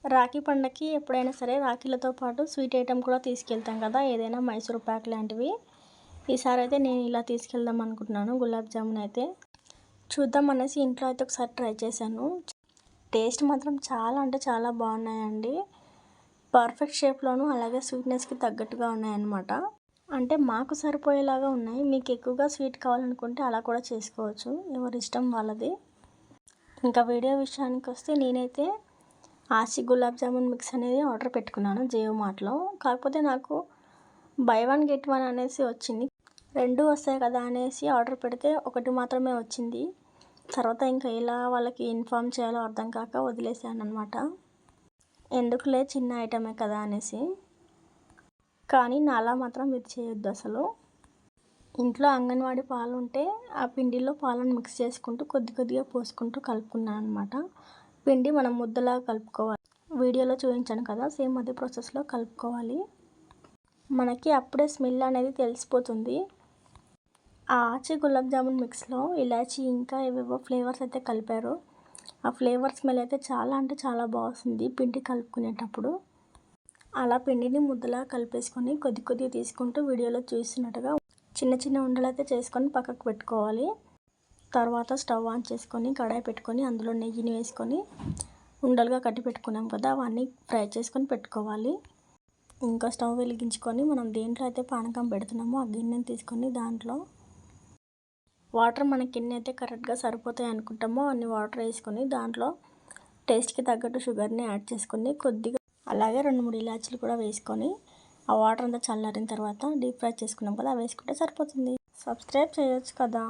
రాఖీ పండగకి ఎప్పుడైనా సరే రాఖీలతో పాటు స్వీట్ ఐటెం కూడా తీసుకెళ్తాం కదా, ఏదైనా మైసూర్ పాక్ లాంటివి. ఈసారి అయితే నేను ఇలా తీసుకెళ్దాం అనుకుంటున్నాను. గులాబ్ జామున్ అయితే చూద్దాం అనేసి ఇంట్లో అయితే ఒకసారి ట్రై చేశాను. టేస్ట్ మాత్రం చాలా అంటే చాలా బాగున్నాయండి. పర్ఫెక్ట్ షేప్లోను అలాగే స్వీట్నెస్కి తగ్గట్టుగా ఉన్నాయన్నమాట. అంటే మాకు సరిపోయేలాగా ఉన్నాయి. మీకు ఎక్కువగా స్వీట్ కావాలనుకుంటే అలా కూడా చేసుకోవచ్చు, ఎవరి ఇష్టం వాళ్ళది. ఇంకా వీడియో విషయానికి వస్తే నేనైతే ఆశీ గులాబ్ జామున్ మిక్స్ అనేది ఆర్డర్ పెట్టుకున్నాను జియో మార్ట్లో. కాకపోతే నాకు బై వన్ గెట్ వన్ అనేసి వచ్చింది. 2 వస్తాయి కదా అనేసి ఆర్డర్ పెడితే ఒకటి మాత్రమే వచ్చింది. తర్వాత ఇంకా ఎలా వాళ్ళకి ఇన్ఫామ్ చేయాలో అర్థం కాక వదిలేసాను అనమాట. ఎందుకులే చిన్న ఐటమే కదా అనేసి. కానీ నాలా మాత్రం ఇది చేయొద్దు అసలు. ఇంట్లో అంగన్వాడీ పాలు ఉంటే ఆ పిండిలో పాలను మిక్స్ చేసుకుంటూ కొద్ది కొద్దిగా పోసుకుంటూ కలుపుకున్నాను అనమాట. పిండి మనం ముద్దలా కలుపుకోవాలి. వీడియోలో చూపించాను కదా, సేమ్ అదే ప్రాసెస్లో కలుపుకోవాలి. మనకి అప్పుడే స్మెల్ అనేది తెలిసిపోతుంది. ఆ ఆచి గులాబ్ జామున్ మిక్స్లో ఇలాచీ ఇంకా ఏవేవో ఫ్లేవర్స్ అయితే కలిపారు. ఆ ఫ్లేవర్ స్మెల్ అయితే చాలా అంటే చాలా బాగుంది పిండి కలుపుకునేటప్పుడు. అలా పిండిని ముద్దలా కలిపేసుకొని కొద్ది కొద్దిగా తీసుకుంటూ వీడియోలో చూసినట్టుగా చిన్న చిన్న ఉండలు అయితే చేసుకొని పక్కకు పెట్టుకోవాలి. తర్వాత స్టవ్ ఆన్ చేసుకొని కడాయి పెట్టుకొని అందులో నెయ్యిని వేసుకొని ఉండలుగా కట్టి పెట్టుకున్నాం కదా, అవన్నీ ఫ్రై చేసుకొని పెట్టుకోవాలి. ఇంకా స్టవ్ వెలిగించుకొని మనం దేంట్లో అయితే పానకం పెడుతున్నామో ఆ గిన్నెని తీసుకొని దాంట్లో వాటర్ మనకి ఎన్ని అయితే కరెక్ట్గా సరిపోతాయి అనుకుంటామో అన్ని వాటర్ వేసుకొని దాంట్లో టేస్ట్కి తగ్గట్టు షుగర్ని యాడ్ చేసుకొని కొద్దిగా అలాగే 2-3 ఇలాచీలు కూడా వేసుకొని ఆ వాటర్ అంతా చల్లారిన తర్వాత డీప్ ఫ్రై చేసుకున్నాం కదా, అవి వేసుకుంటే సరిపోతుంది. సబ్స్క్రైబ్ చేయొచ్చు కదా.